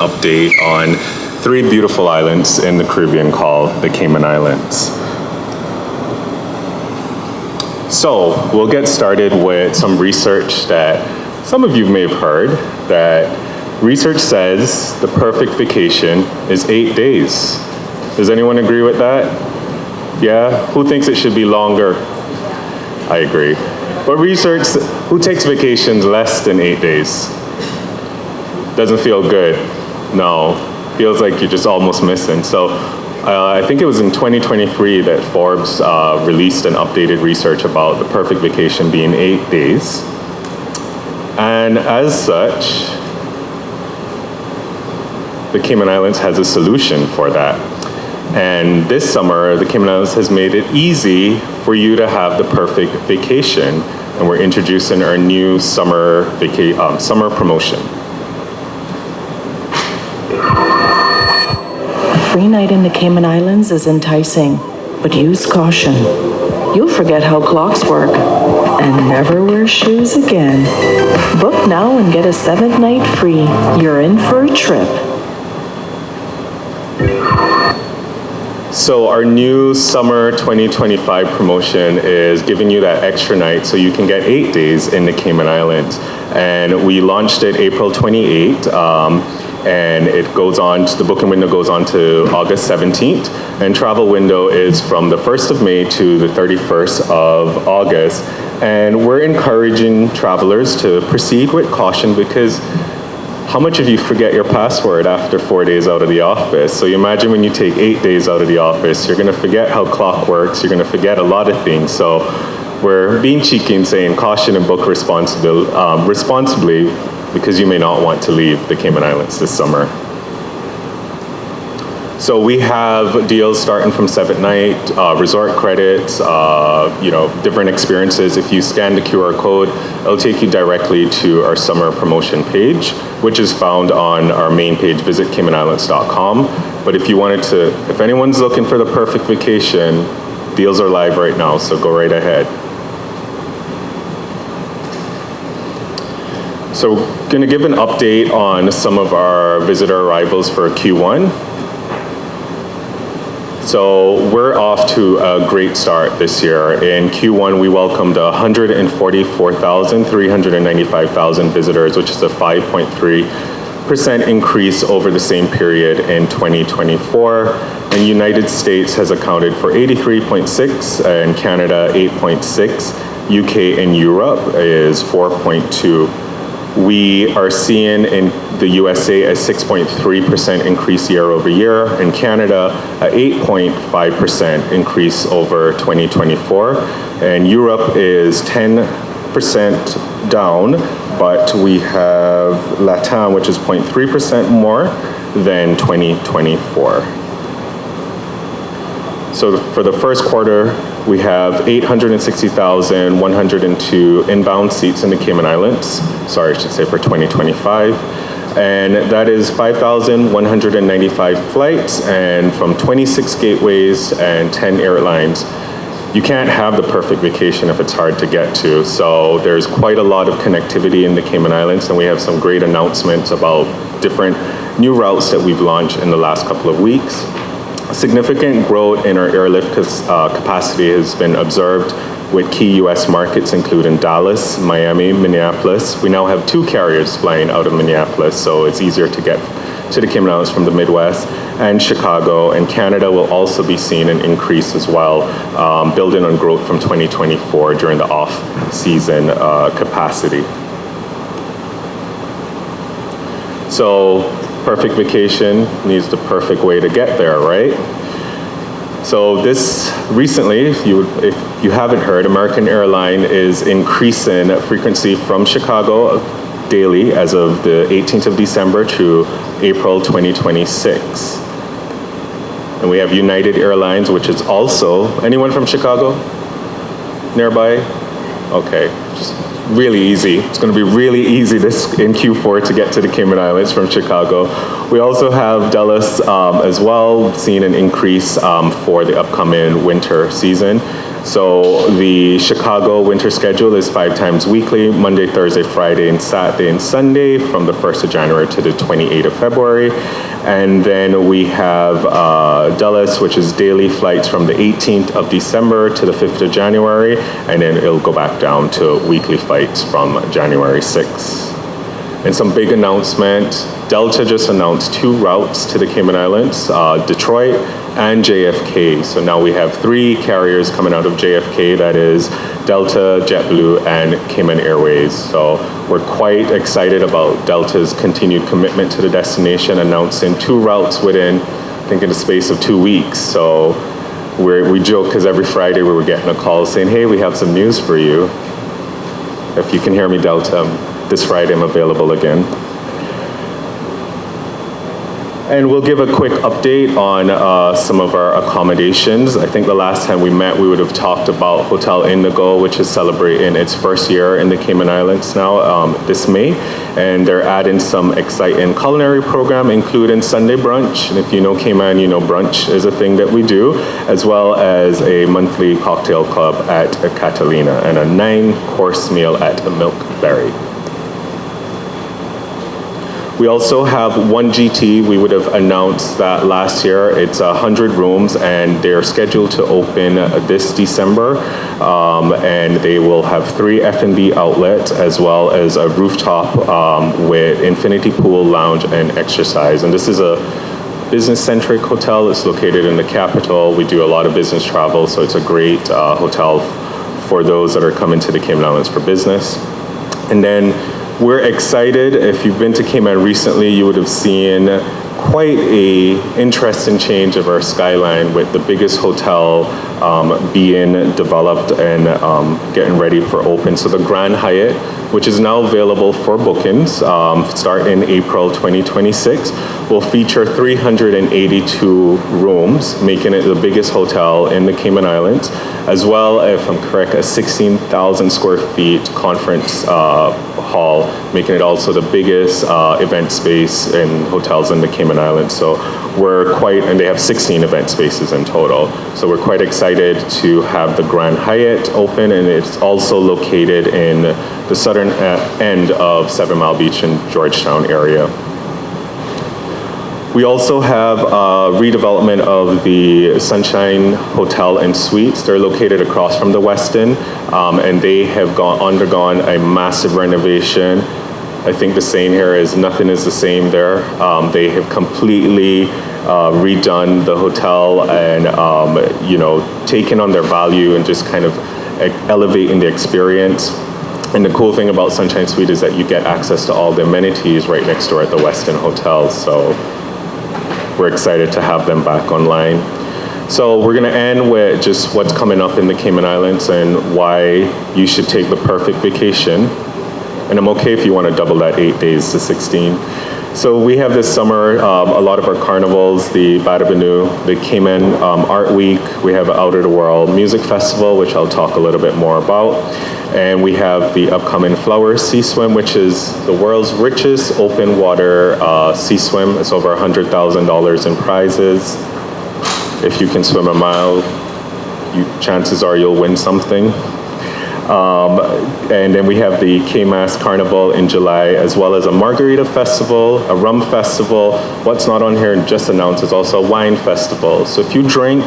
Update on 3 beautiful islands in the Caribbean called the Cayman Islands. So we'll get started with some research that some of you may have heard, that research says the perfect vacation is 8 days. Does anyone agree with that? Yeah? Who thinks it should be longer? I agree. But research, who takes vacations less than 8 days? Doesn't feel good. No, feels like you're just almost missing. So I think it was in 2023 that Forbes released an updated research about the perfect vacation being 8 days. And as such, the Cayman Islands has a solution for that. And this summer, the Cayman Islands has made it easy for you to have the perfect vacation. And we're introducing our new summer promotion. A free night in the Cayman Islands is enticing, but use caution. You'll forget how clocks work and never wear shoes again. Book now and get a 7th night free. You're in for a trip. So our new summer 2025 promotion is giving you that extra night so you can get 8 days in the Cayman Islands. And we launched it April 28th. And it goes on, the booking window goes on to August 17th, and travel window is from the 1st of May to the 31st of August. And we're encouraging travelers to proceed with caution, because how much of you forget your password after 4 days out of the office? So you imagine when you take 8 days out of the office, you're gonna forget how clock works, you're gonna forget a lot of things. So we're being cheeky and saying caution and book responsibly, because you may not want to leave the Cayman Islands this summer. So we have deals starting from 7th night, resort credits, different experiences. If you scan the QR code, it'll take you directly to our summer promotion page, which is found on our main page, visit CaymanIslands.com. But if anyone's looking for the perfect vacation, deals are live right now, so go right ahead. So going to give an update on some of our visitor arrivals for Q1. So we're off to a great start this year. In Q1, we welcomed 144,395,000 visitors, which is a 5.3% increase over the same period in 2024. And United States has accounted for 83.6, and Canada 8.6. UK and Europe is 4.2. We are seeing in the USA a 6.3% increase year over year, in Canada a 8.5% increase over 2024, and Europe is 10% down, but we have Latam, which is 0.3% more than 2024. So for the first quarter, we have 860,102 inbound seats in the Cayman Islands. Sorry, I should say for 2025. And that is 5,195 flights, and from 26 gateways and 10 airlines. You can't have the perfect vacation if it's hard to get to. So there's quite a lot of connectivity in the Cayman Islands, and we have some great announcements about different new routes that we've launched in the last couple of weeks. Significant growth in our airlift capacity has been observed with key U.S. markets, including Dallas, Miami, Minneapolis. We now have 2 carriers flying out of Minneapolis, so it's easier to get to the Cayman Islands from the Midwest, and Chicago. And Canada will also be seeing an increase as well, building on growth from 2024 during the off-season capacity. So perfect vacation needs the perfect way to get there, right? So this recently, if you haven't heard, American Airlines is increasing frequency from Chicago daily as of the 18th of December to April 2026. And we have United Airlines, which is also, anyone from Chicago? Nearby? Okay, just really easy. It's going to be really easy in Q4 to get to the Cayman Islands from Chicago. We also have Dallas as well, seeing an increase for the upcoming winter season. So the Chicago winter schedule is 5 times weekly, Monday, Thursday, Friday, and Saturday and Sunday from the 1st of January to the 28th of February. And then we have Dulles, which is daily flights from the 18th of December to the 5th of January, and then it'll go back down to weekly flights from January 6th. And some big announcement, Delta just announced 2 routes to the Cayman Islands, Detroit and JFK. So now we have 3 carriers coming out of JFK, that is Delta, JetBlue, and Cayman Airways. So we're quite excited about Delta's continued commitment to the destination, announcing 2 routes within, I think, in the space of 2 weeks. So we joke because every Friday we were getting a call saying, hey, we have some news for you. If you can hear me, Delta, this Friday I'm available again. And we'll give a quick update on some of our accommodations. I think the last time we met, we would have talked about Hotel Indigo, which is celebrating its first year in the Cayman Islands now this May. And they're adding some exciting culinary program, including Sunday brunch. And if you know Cayman, you know brunch is a thing that we do, as well as a monthly cocktail club at Catalina and a 9-course meal at Milkberry. We also have 1 GT. We would have announced that last year. It's 100 rooms, and they're scheduled to open this December. And they will have 3 F&B outlets, as well as a rooftop with infinity pool, lounge, and exercise. And this is a business-centric hotel. It's located in the capital. We do a lot of business travel, so it's a great hotel for those that are coming to the Cayman Islands for business. And then we're excited. If you've been to Cayman recently, you would have seen quite a interesting change of our skyline, with the biggest hotel being developed and getting ready for open. So the Grand Hyatt, which is now available for bookings, starting April 2026, will feature 382 rooms, making it the biggest hotel in the Cayman Islands, as well, if I'm correct, a 16,000 square feet conference hall, making it also the biggest event space in hotels in the Cayman Islands. So and they have 16 event spaces in total. So we're quite excited to have the Grand Hyatt open, and it's also located in the southern end of 7 Mile Beach in Georgetown area. We also have redevelopment of the Sunshine Hotel and Suites. They're located across from the Westin, and they have undergone a massive renovation. I think the saying here is nothing is the same there. They have completely redone the hotel and taken on their value and just kind of elevating the experience. And the cool thing about Sunshine Suite is that you get access to all the amenities right next door at the Westin Hotel. So we're excited to have them back online. So we're gonna end with just what's coming up in the Cayman Islands and why you should take the perfect vacation. And I'm okay if you wanna double that 8 days to 16. So we have this summer a lot of our carnivals, the Badabanu, the Cayman Art Week. We have Out of the World Music Festival, which I'll talk a little bit more about. And we have the upcoming Flowers Sea Swim, which is the world's richest open water sea swim. It's over $100,000 in prizes. If you can swim a mile, chances are you'll win something. And then we have the K-Mass Carnival in July, as well as a Margarita Festival, a Rum Festival. What's not on here and just announced is also a Wine Festival. So if you drink,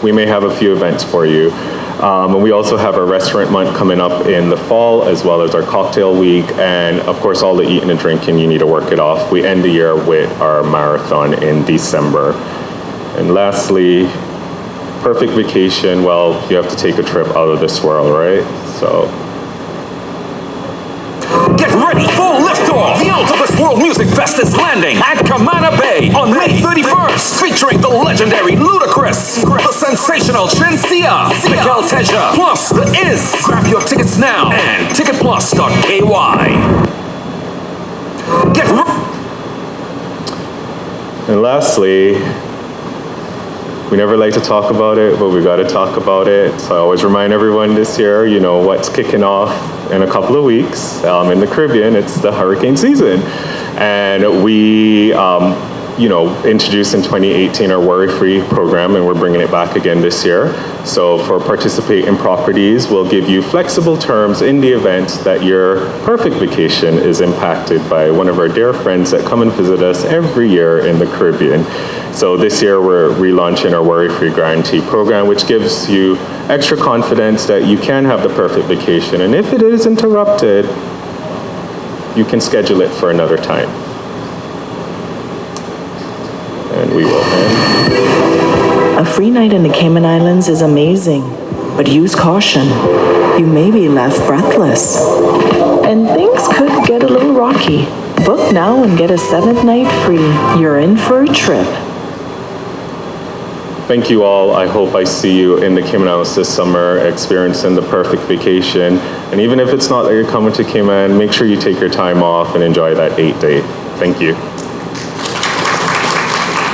we may have a few events for you. And we also have our restaurant month coming up in the fall, as well as our cocktail week, and of course all the eating and drinking, you need to work it off. We end the year with our marathon in December. And lastly, perfect vacation, well, you have to take a trip out of this world, right? So get ready for liftoff! The Out of This World Music Fest is landing at Camana Bay on May 31st, featuring the legendary Ludacris, the sensational Shensia, Miguel Teja, plus The Is. Grab your tickets now and ticketplus.ky. And lastly, we never like to talk about it, but we got to talk about it. So I always remind everyone this year, you know, what's kicking off in a couple of weeks in the Caribbean. It's the hurricane season. And we introduced in 2018 our worry-free program, and we're bringing it back again this year. So for participating properties, we'll give you flexible terms in the event that your perfect vacation is impacted by one of our dear friends that come and visit us every year in the Caribbean. So this year we're relaunching our worry-free guarantee program, which gives you extra confidence that you can have the perfect vacation, and if it is interrupted, you can schedule it for another time. And we will end. A free night in the Cayman Islands is amazing, but use caution. You may be left breathless. And things could get a little rocky. Book now and get a 7th night free. You're in for a trip. Thank you all. I hope I see you in the Cayman Islands this summer, experiencing the perfect vacation. And even if it's not that you're coming to Cayman, make sure you take your time off and enjoy that 8-day. Thank you.